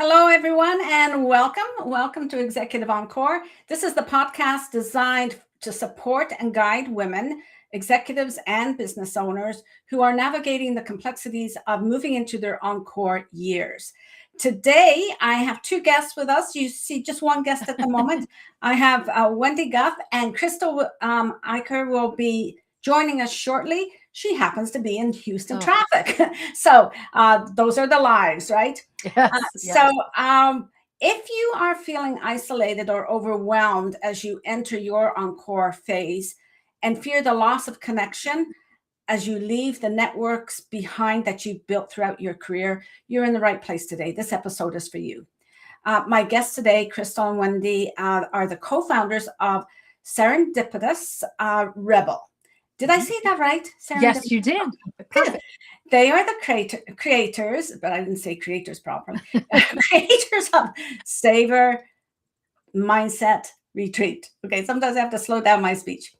Hello, everyone, and welcome. Welcome to Executive Encore. This is the podcast designed to support and guide women, executives, and business owners who are navigating the complexities of moving into their encore years. Today, I have two guests with us. You see just one guest at the moment. I have Wendy, Guth, and Krystal Eicher will be joining us shortly. She happens to be in Houston traffic. So those are the lives, right? Yes. If you are feeling isolated or overwhelmed as you enter your encore phase and fear the loss of connection as you leave the networks behind that you've built throughout your career, you're in the right place today. This episode is for you. My guests today, Krystal and Wendy, are the co-founders of Serendipitous Rebel. Did I say that right? Yes, you did. Perfect. They are the creators, but I didn't say creators properly. Creators of SAVOUR Mindset Retreat. Okay, sometimes I have to slow down my speech.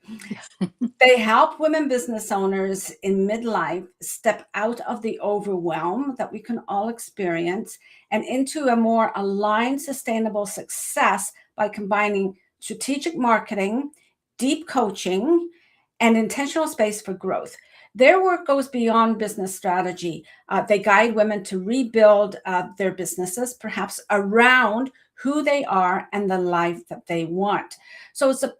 They help women business owners in midlife step out of the overwhelm that we can all experience and into a more aligned, sustainable success by combining strategic marketing, deep coaching, and intentional space for growth. Their work goes beyond business strategy. They guide women to rebuild their businesses, perhaps around who they are and the life that they want. So it's a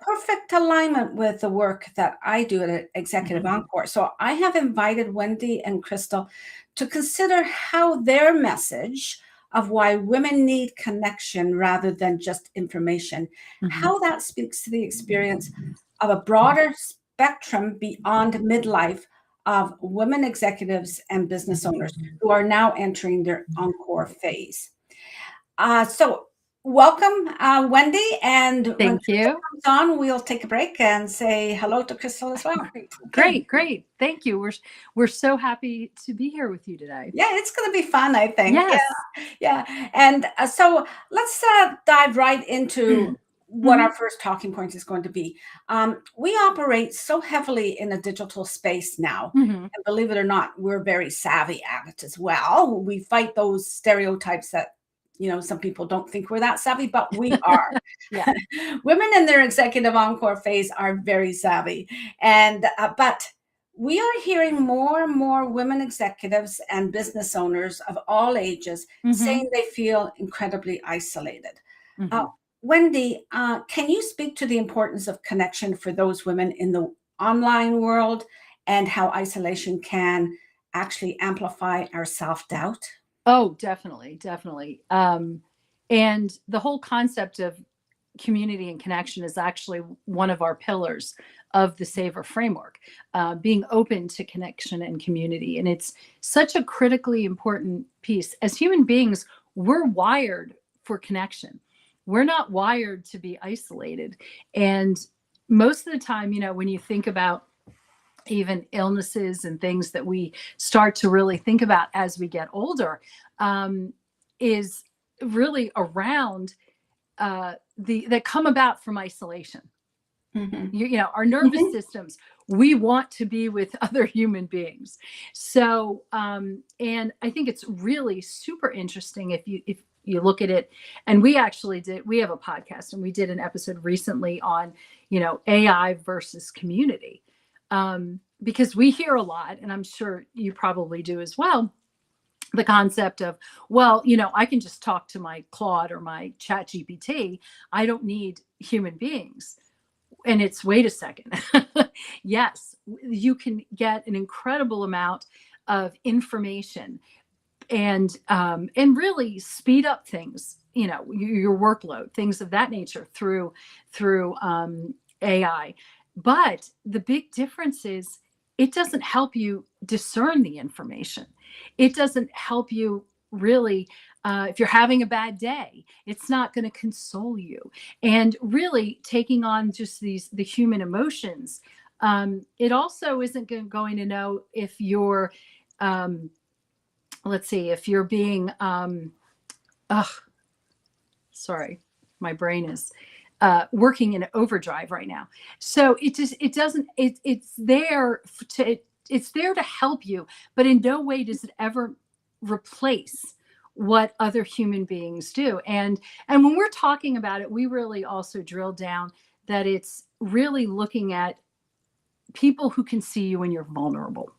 perfect alignment with the work that I do at Executive Encore. So I have invited Wendy and Krystal to consider how their message of why women need connection rather than just information, how that speaks to the experience of a broader spectrum beyond midlife of women executives and business owners who are now entering their encore phase. So welcome, Wendy. And when Thank you. comes on, we'll take a break and say hello to Krystal as well. Great. Thank you. We're so happy to be here with you today. Yeah, it's going to be fun, I think. Yes. Yeah. And so let's dive right into what our first talking point is going to be. We operate so heavily in a digital space now. And believe it or not, we're very savvy at it as well. We fight those stereotypes that, some people don't think we're that savvy, but we are. Women in their Executive Encore phase are very savvy. And but we are hearing more and more women executives and business owners of all ages saying they feel incredibly isolated. Wendy, can you speak to the importance of connection for those women in the online world and how isolation can actually amplify our self-doubt? Oh, definitely. And the whole concept of community and connection is actually one of our pillars of the SAVOUR framework, being open to connection and community. And it's such a critically important piece. As human beings, we're wired for connection. We're not wired to be isolated. And most of the time, when you think about even illnesses and things that we start to really think about as we get older, is really around that come about from isolation. Our nervous systems, we want to be with other human beings. So, and I think it's really super interesting if you look at it. And we have a podcast and we did an episode recently on, AI versus community. Because we hear a lot, and I'm sure you probably do as well, the concept of, well, I can just talk to my Claude or my Chat GPT. I don't need human beings. And it's, wait a second. Yes, you can get an incredible amount of information and really speed up things, your workload, things of that nature through AI. But the big difference is it doesn't help you discern the information. It doesn't help you really, if you're having a bad day, it's not going to console you. And really taking on just the human emotions, it also isn't going to know if you're, let's see, if you're being, sorry, my brain is working in overdrive right now. So it's there to help you, but in no way does it ever replace what other human beings do. And when we're talking about it, we really also drill down that it's really looking at people who can see you when you're vulnerable.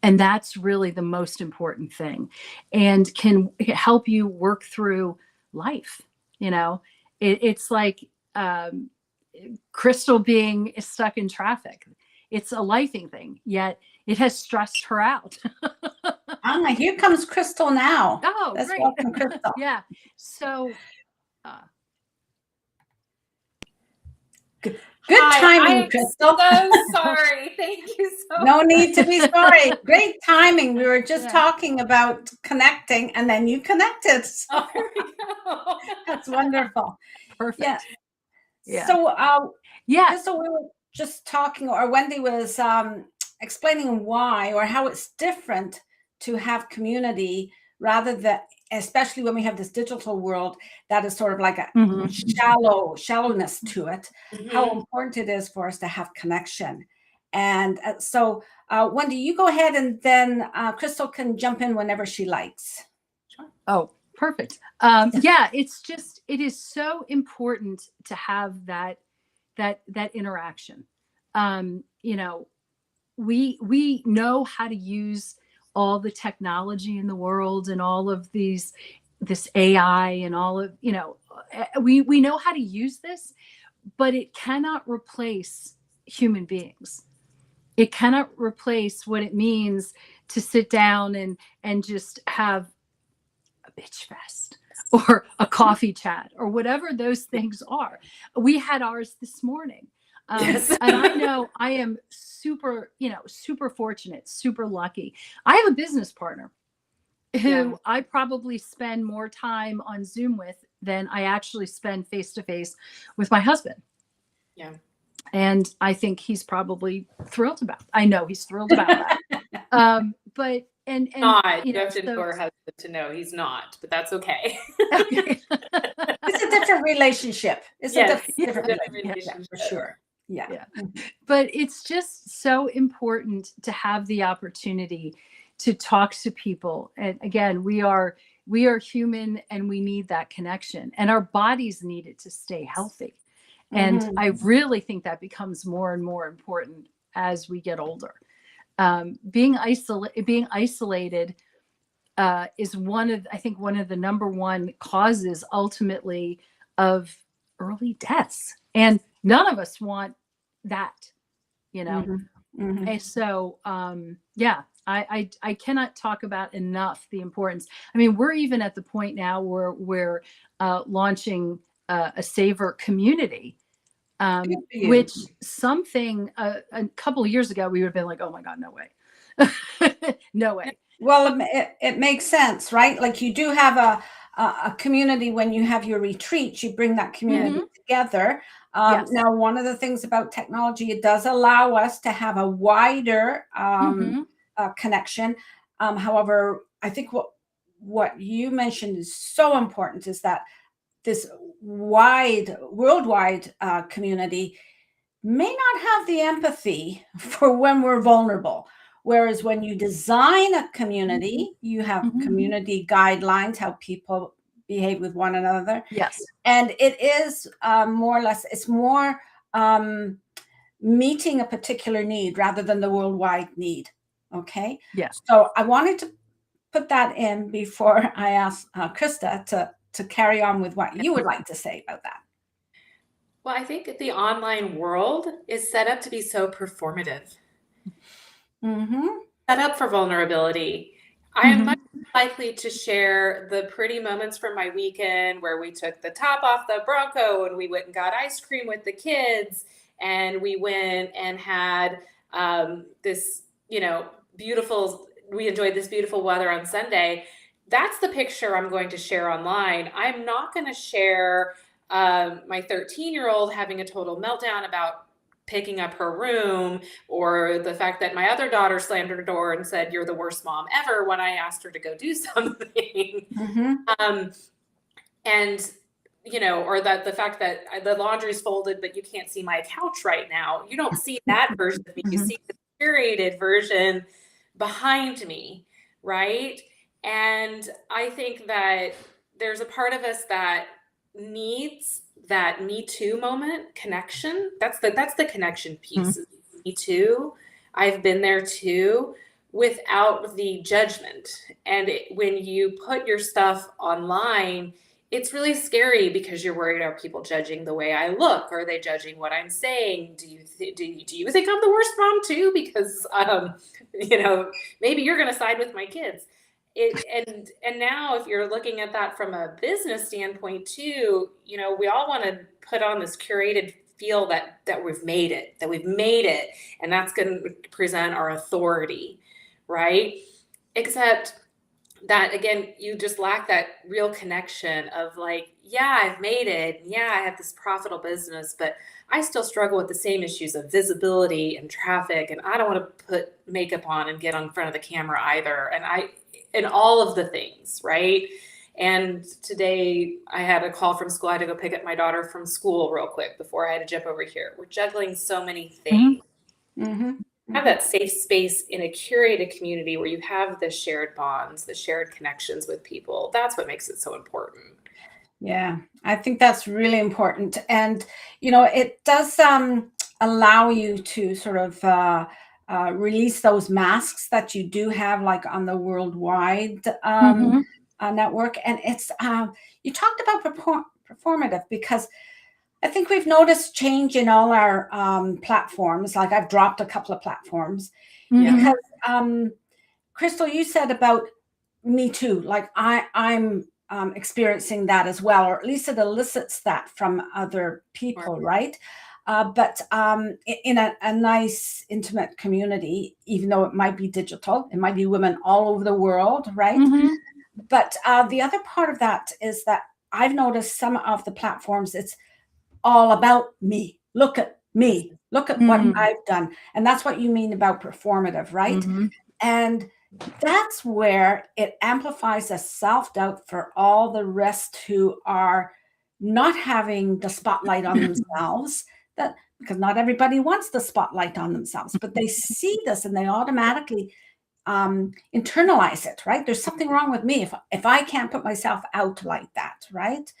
And that's really the most important thing, and can help you work through life. It's like Krystal being stuck in traffic. It's a lifing thing, yet it has stressed her out. Here comes Krystal now. Oh, Let's great. welcome Krystal. Yeah. So Good timing, I'm Krystal. so sorry. Thank you so much. No need to be sorry. Great timing. We were just talking about connecting, and then you connected. So Oh, here we go. that's wonderful. perfect. Yeah. So, yeah. Krystal, we were just talking, or Wendy was explaining why or how it's different to have community rather than, especially when we have this digital world that is sort of like a shallowness to it, how important it is for us to have connection. And so, Wendy, you go ahead, and then Krystal can jump in whenever she likes. Sure. Oh, perfect. Yeah, it is so important to have that interaction. We know how to use all the technology in the world and all of this AI and all of, we know how to use this, but it cannot replace human beings. It cannot replace what it means to sit down and just have a bitch fest or a coffee chat or whatever those things are. We had ours this morning. Yes. And I know I am super fortunate, super lucky. I have a business partner who I probably spend more time on Zoom with than I actually spend face-to-face with my husband. Yeah. And I think he's probably thrilled about it. I know he's thrilled about that. But not, you have to know her husband to know he's not, but that's okay. It's a different relationship. It's a different relationship for sure. Yeah. But it's just so important to have the opportunity to talk to people. And again, we are human, and we need that connection, and our bodies need it to stay healthy. And I really think that becomes more and more important as we get older. Being isolated is one of the number one causes ultimately of early deaths, and none of us want that, And so, I cannot talk about enough the importance. I mean, we're even at the point now where we're launching a SAVOUR community, which a couple of years ago we would have been like, oh my God, no way. No way. Well, it makes sense, right? Like, you do have a community when you have your retreats, you bring that community together. Now, one of the things about technology, it does allow us to have a wider connection. However, I think what you mentioned is so important, is that this worldwide community may not have the empathy for when we're vulnerable. Whereas when you design a community, you have community guidelines, how people behave with one another. Yes. And it is more or less, it's more meeting a particular need rather than the worldwide need. Okay. Yes. So I wanted to put that in before I ask Krista to carry on with what you would like to say about that. Well, I think the online world is set up to be so performative. Set up for vulnerability. I am much likely to share the pretty moments from my weekend where we took the top off the Bronco and we went and got ice cream with the kids, and we went and had this, beautiful, we enjoyed this beautiful weather on Sunday. That's the picture I'm going to share online. I'm not going to share my 13-year-old having a total meltdown about picking up her room, or the fact that my other daughter slammed her door and said, "You're the worst mom ever," when I asked her to go do something. And, or that the fact that the laundry's folded, but you can't see my couch right now. You don't see that version of me. You see the curated version behind me, right? And I think that there's a part of us that needs that Me Too moment connection. That's the connection piece. Me Too. I've been there too, without the judgment. And when you put your stuff online, it's really scary because you're worried, are people judging the way I look? Are they judging what I'm saying? Do you think I'm the worst mom too? Because maybe you're going to side with my kids. And now if you're looking at that from a business standpoint too, we all want to put on this curated feel that we've made it, and that's going to present our authority, right? Except that, again, you just lack that real connection of like, yeah, I've made it. Yeah, I have this profitable business, but I still struggle with the same issues of visibility and traffic. And I don't want to put makeup on and get on front of the camera either. And all of the things, right? And today I had a call from school. I had to go pick up my daughter from school real quick before I had to jump over here. We're juggling so many things. Have that safe space in a curated community where you have the shared bonds, the shared connections with people. That's what makes it so important. Yeah, I think that's really important. And, it does allow you to sort of release those masks that you do have, like on the worldwide network. And it's, you talked about performative, because I think we've noticed change in all our platforms. Like I've dropped a couple of platforms because Krystal, you said about Me Too. Like I'm experiencing that as well, or at least it elicits that from other people, right? But in a nice, intimate community, even though it might be digital, it might be women all over the world, right? But the other part of that is that I've noticed some of the platforms, it's all about me. Look at me. Look at what I've done. And that's what you mean about performative, right? And that's where it amplifies the self-doubt for all the rest who are not having the spotlight on themselves. Because not everybody wants the spotlight on themselves, but they see this and they automatically internalize it, right? There's something wrong with me if I can't put myself out like that, right?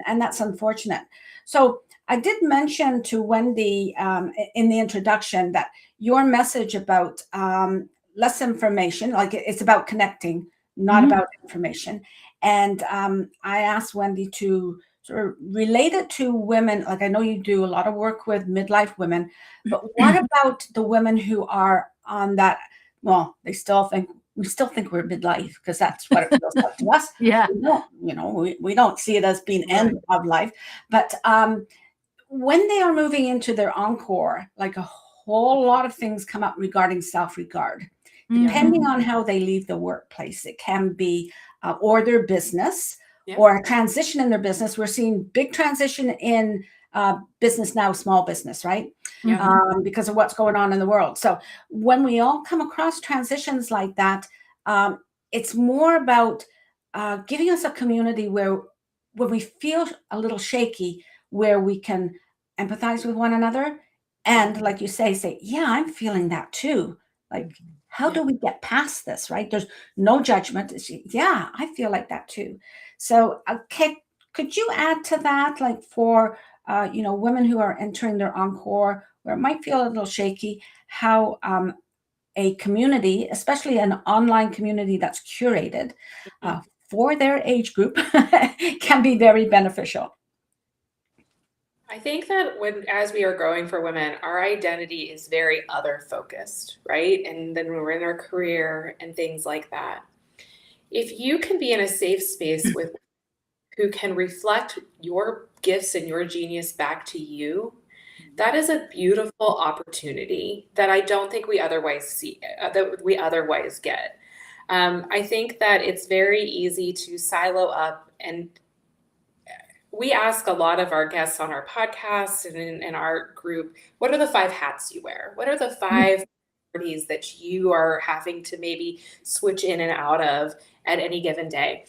And that's unfortunate. So I did mention to Wendy in the introduction that your message about less information, like it's about connecting, not about information. And I asked Wendy to sort of relate it to women. Like I know you do a lot of work with midlife women, but what about the women who are on that? Well, we still think we're midlife because that's what it feels like to us. Yeah. We don't see it as being end of life. But when they are moving into their encore, like a whole lot of things come up regarding self-regard, depending on how they leave the workplace. It can be, or their business, or a transition in their business. We're seeing big transition in business now, small business, right? Because of what's going on in the world. So when we all come across transitions like that, it's more about giving us a community where we feel a little shaky, where we can empathize with one another. And like you say, yeah, I'm feeling that too. Like, how do we get past this, right? There's no judgment. It's, yeah, I feel like that too. So, could you add to that, like for, women who are entering their encore, where it might feel a little shaky, how a community, especially an online community that's curated for their age group, can be very beneficial? I think that as we are growing for women, our identity is very other focused, right? And then when we're in our career and things like that, if you can be in a safe space with who can reflect your gifts and your genius back to you, that is a beautiful opportunity that I don't think we otherwise see, that we otherwise get. I think that it's very easy to silo up, and we ask a lot of our guests on our podcast and in our group, what are the 5 hats you wear? What are the 5 priorities that you are having to maybe switch in and out of at any given day?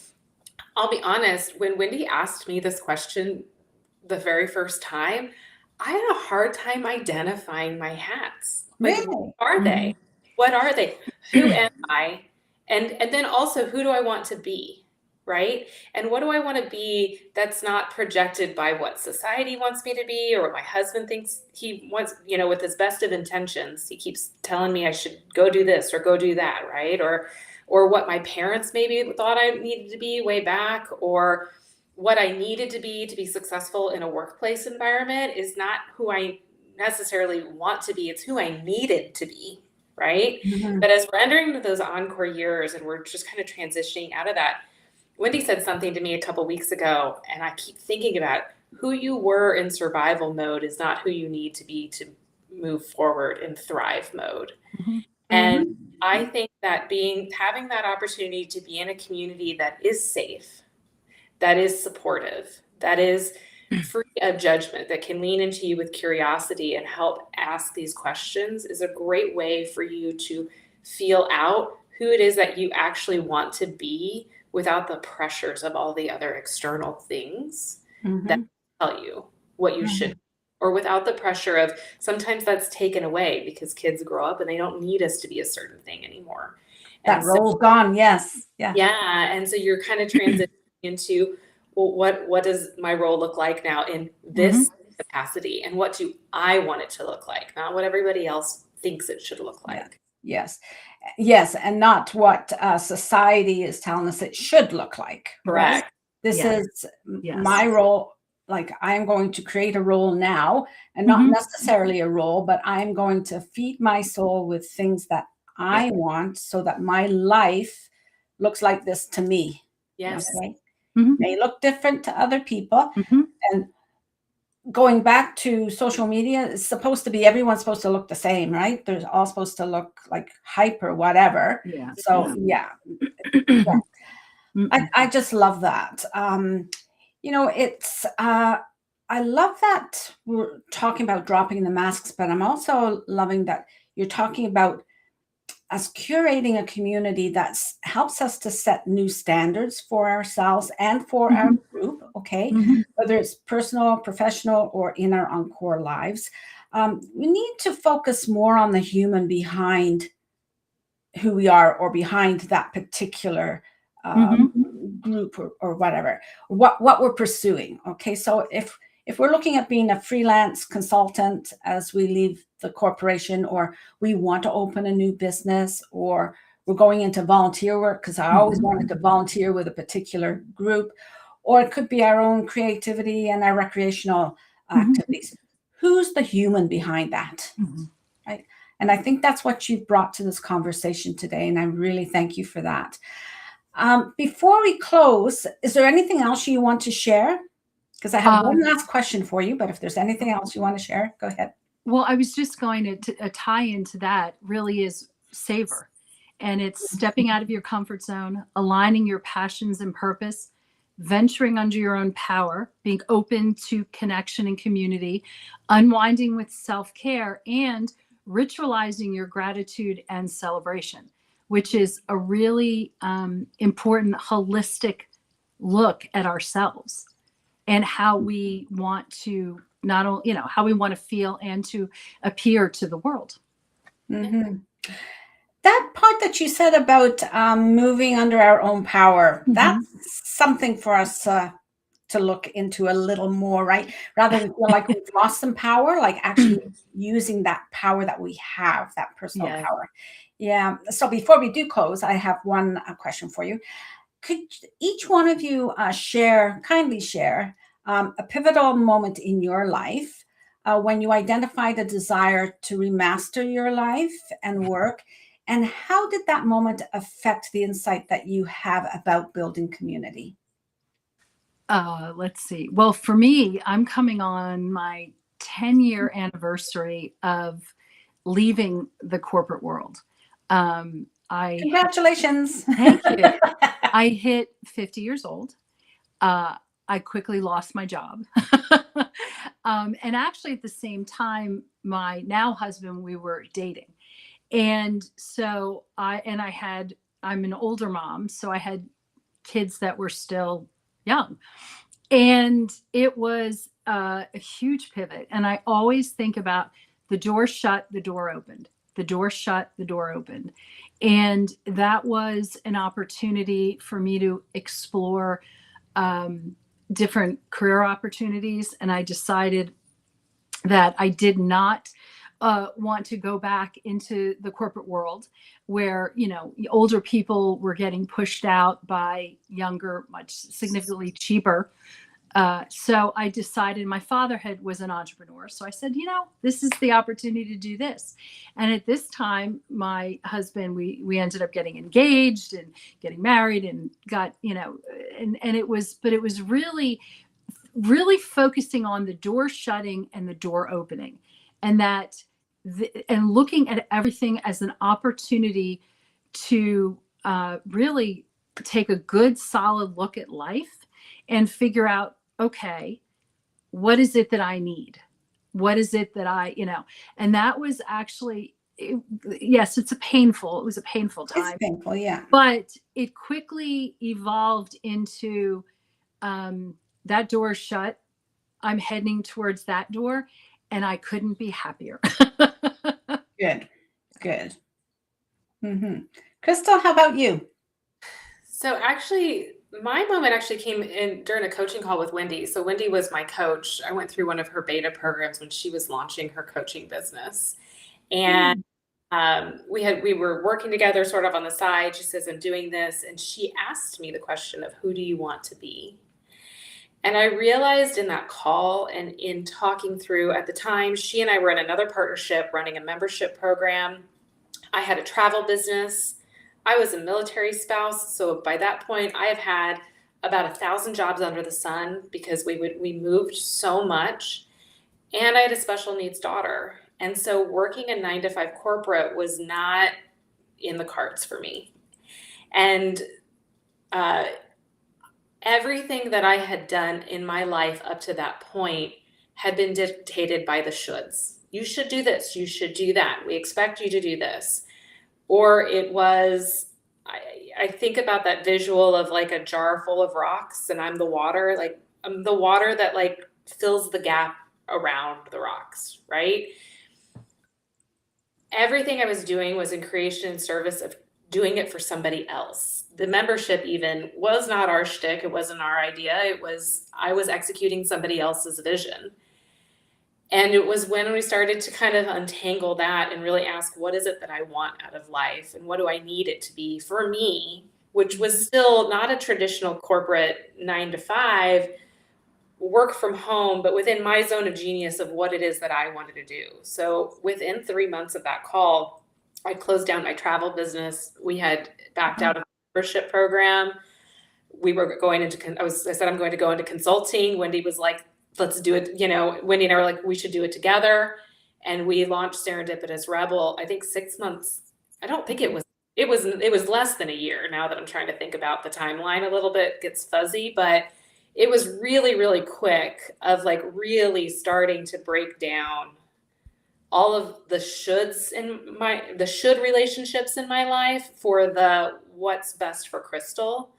I'll be honest, when Wendy asked me this question the very first time, I had a hard time identifying my hats. Like, Really? what are they? What are they? Who am I? And then also, who do I want to be, right? And what do I want to be that's not projected by what society wants me to be or what my husband thinks he wants, with his best of intentions. He keeps telling me I should go do this or go do that, right? Or what my parents maybe thought I needed to be way back, or what I needed to be successful in a workplace environment is not who I necessarily want to be. It's who I needed to be, right? Mhm. But as we're entering into those encore years and we're just kind of transitioning out of that, Wendy said something to me a couple weeks ago, and I keep thinking about it. Who you were in survival mode is not who you need to be to move forward in thrive mode. Mm-hmm. And I think that having that opportunity to be in a community that is safe, that is supportive, that is free of judgment, that can lean into you with curiosity and help ask these questions is a great way for you to feel out who it is that you actually want to be without the pressures of all the other external things that tell you what you should, or without the pressure of sometimes that's taken away because kids grow up and they don't need us to be a certain thing anymore. That And role's gone. Yes. Yeah. yeah. And so you're kind of transitioning into, well, what does my role look like now in this capacity? And what do I want it to look like? Not what everybody else thinks it should look like. Yes. Yes. And not what society is telling us it should look like. Correct. Right? This Yes. is Yes. my role. Like, I'm going to create a role now, and not necessarily a role, but I'm going to feed my soul with things that I want so that my life looks like this to me. Yes. Okay? May look different to other people. And going back to social media, it's supposed to be, everyone's supposed to look the same, right? They're all supposed to look like hype or whatever. Yeah. So yeah. I just love that. It's I love that we're talking about dropping the masks, but I'm also loving that you're talking about us curating a community that helps us to set new standards for ourselves and for our group, okay? Whether it's personal, professional, or in our encore lives. We need to focus more on the human behind who we are, or behind that particular group or whatever, what we're pursuing. Okay, so if we're looking at being a freelance consultant as we leave the corporation, or we want to open a new business, or we're going into volunteer work, because I always wanted to volunteer with a particular group, or it could be our own creativity and our recreational activities. Who's the human behind that? Right? And I think that's what you've brought to this conversation today, and I really thank you for that. Before we close, is there anything else you want to share? Because I have one last question for you, but if there's anything else you want to share, go ahead. Well, I was just going to tie into that really is savor. And it's stepping out of your comfort zone, aligning your passions and purpose, venturing under your own power, being open to connection and community, unwinding with self-care, and ritualizing your gratitude and celebration, which is a really important holistic look at ourselves and how we want to not only, how we want to feel and to appear to the world. That part that you said about moving under our own power, that's something for us to look into a little more, right? Rather than feel like we've lost some power, like actually using that power that we have, that personal power. Yeah. So before we do close, I have one question for you. Could each one of you kindly share a pivotal moment in your life when you identified a desire to remaster your life and work, and how did that moment affect the insight that you have about building community? Let's see. Well, for me, I'm coming on my 10-year anniversary of leaving the corporate world. Congratulations. Thank you. I hit 50 years old. I quickly lost my job. And actually at the same time, my now husband, we were dating. And so I'm an older mom, so I had kids that were still young. And it was a huge pivot. And I always think about the door shut, the door opened, the door shut, the door opened. And that was an opportunity for me to explore different career opportunities. And I decided that I did not want to go back into the corporate world where, you know, older people were getting pushed out by younger, much significantly cheaper. So I decided, my father was an entrepreneur. So I said, you know, this is the opportunity to do this. And at this time, my husband, we ended up getting engaged and getting married and got, you know, and it was really, really focusing on the door shutting and the door opening, and and looking at everything as an opportunity to really take a good, solid look at life and figure out, okay, what is it that I need? What is it that you know, and that was actually, yes, it was a painful time. It's painful, yeah. But it quickly evolved into that door is shut. I'm heading towards that door, and I couldn't be happier. Good. Krystal, how about you? So actually, my moment actually came in during a coaching call with Wendy. So Wendy was my coach. I went through one of her beta programs when she was launching her coaching business. And we were working together sort of on the side. She says, I'm doing this. And she asked me the question of, who do you want to be? And I realized in that call and in talking through, at the time, she and I were in another partnership running a membership program. I had a travel business. I was a military spouse. So by that point, I have had about 1,000 jobs under the sun because we moved so much. And I had a special needs daughter. And so working a 9-to-5 corporate was not in the cards for me. And everything that I had done in my life up to that point had been dictated by the shoulds. You should do this. You should do that. We expect you to do this. Or it was, I think about that visual of like a jar full of rocks and I'm the water, like I'm the water that like fills the gap around the rocks, right? Everything I was doing was in creation and service of doing it for somebody else. The membership even was not our shtick. It wasn't our idea. I was executing somebody else's vision. And it was when we started to kind of untangle that and really ask, what is it that I want out of life? And what do I need it to be for me? Which was still not a traditional corporate 9-to-5 work from home, but within my zone of genius of what it is that I wanted to do. So within 3 months of that call, I closed down my travel business. We had backed out of the membership program. We were going into, I said, I'm going to go into consulting. Wendy was like, let's do it. You know, Wendy and I were like, we should do it together. And we launched Serendipitous Rebel, I think 6 months. I don't think it was less than a year now that I'm trying to think about the timeline a little bit, gets fuzzy, but it was really, really quick of like really starting to break down all of the shoulds the should relationships in my life for the what's best for Krystal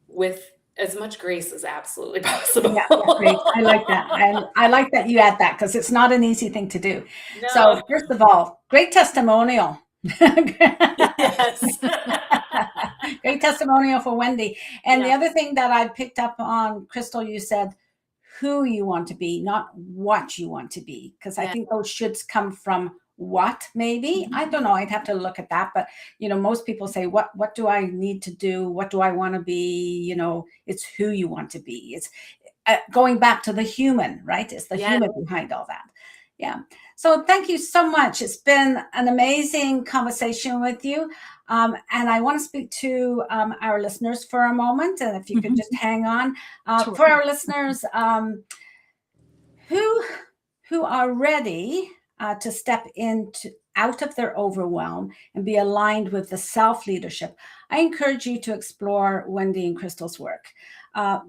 with as much grace as absolutely possible. Yeah, great. I like that. And I like that you add that because it's not an easy thing to do. No. So first of all, great testimonial. Yes. Great testimonial for Wendy. And Yeah. the other thing that I picked up on, Krystal, you said who you want to be, not what you want to be. Because I think those shoulds come from what, maybe. I don't know. I'd have to look at that. But, you know, most people say, what do I need to do? What do I want to be? You know, it's who you want to be. It's going back to the human, right? It's the human behind all that. Yeah. So thank you so much. It's been an amazing conversation with you. And I want to speak to our listeners for a moment. And if you could just hang on. Sure. For our listeners who are ready to step out of their overwhelm and be aligned with the self-leadership, I encourage you to explore Wendy and Krystal's work.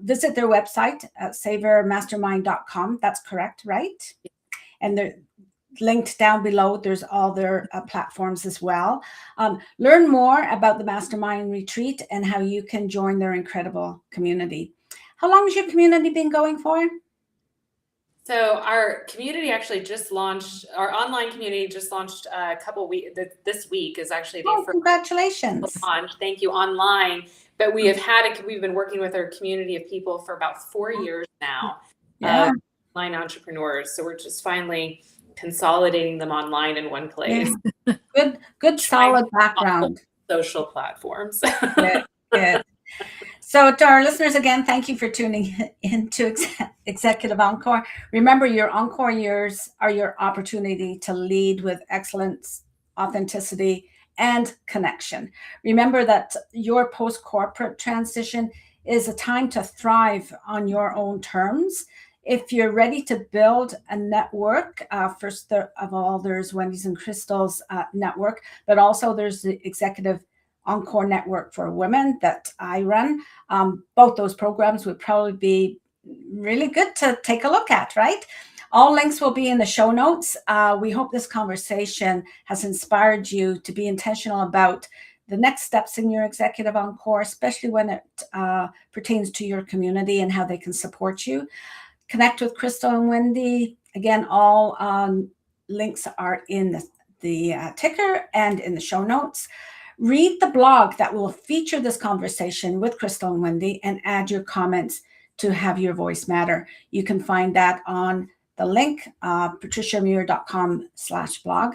Visit their website at SAVOURMastermind.com. That's correct, right? And they're linked down below. There's all their platforms as well. Learn more about the Mastermind Retreat and how you can join their incredible community. How long has your community been going for? So our community actually just launched, our online community just launched a couple weeks, this week is actually the first Congratulations. launch. Thank you, online. But we've been working with our community of people for about 4 years now. Yeah. Online entrepreneurs. So we're just finally consolidating them online in one place. Yeah. Good solid background. Social platforms. Good. So to our listeners, again, thank you for tuning into Executive Encore. Remember, your Encore years are your opportunity to lead with excellence, authenticity, and connection. Remember that your post-corporate transition is a time to thrive on your own terms. If you're ready to build a network, first of all, there's Wendy's and Krystal's network, but also there's the Executive Encore network for women that I run. Both those programs would probably be really good to take a look at, right? All links will be in the show notes. We hope this conversation has inspired you to be intentional about the next steps in your Executive Encore, especially when it pertains to your community and how they can support you. Connect with Krystal and Wendy. Again, all links are in the ticker and in the show notes. Read the blog that will feature this conversation with Krystal and Wendy and add your comments to have your voice matter. You can find that on the link, patriciamuir.com/blog.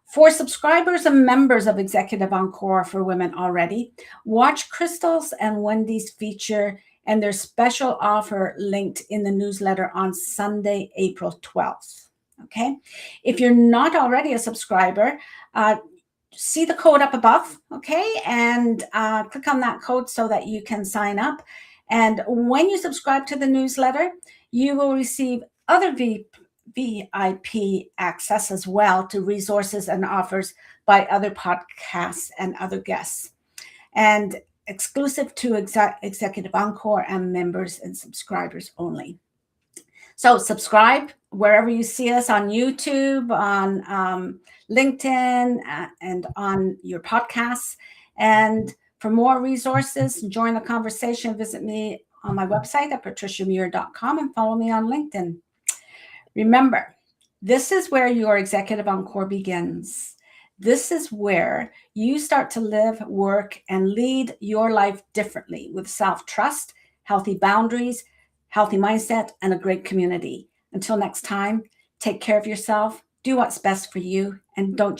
For subscribers and members of Executive Encore for Women already, watch Krystal's and Wendy's feature and their special offer linked in the newsletter on Sunday, April 12th. Okay. If you're not already a subscriber, see the code up above, okay? And click on that code so that you can sign up. And when you subscribe to the newsletter, you will receive other VIP access as well to resources and offers by other podcasts and other guests. And exclusive to Executive Encore and members and subscribers only. So subscribe wherever you see us, on YouTube, on LinkedIn, and on your podcasts. And for more resources, join the conversation, visit me on my website at patriciamuir.com and follow me on LinkedIn. Remember, this is where your Executive Encore begins. This is where you start to live, work, and lead your life differently with self-trust, healthy boundaries, healthy mindset, and a great community. Until next time, take care of yourself, do what's best for you, and don't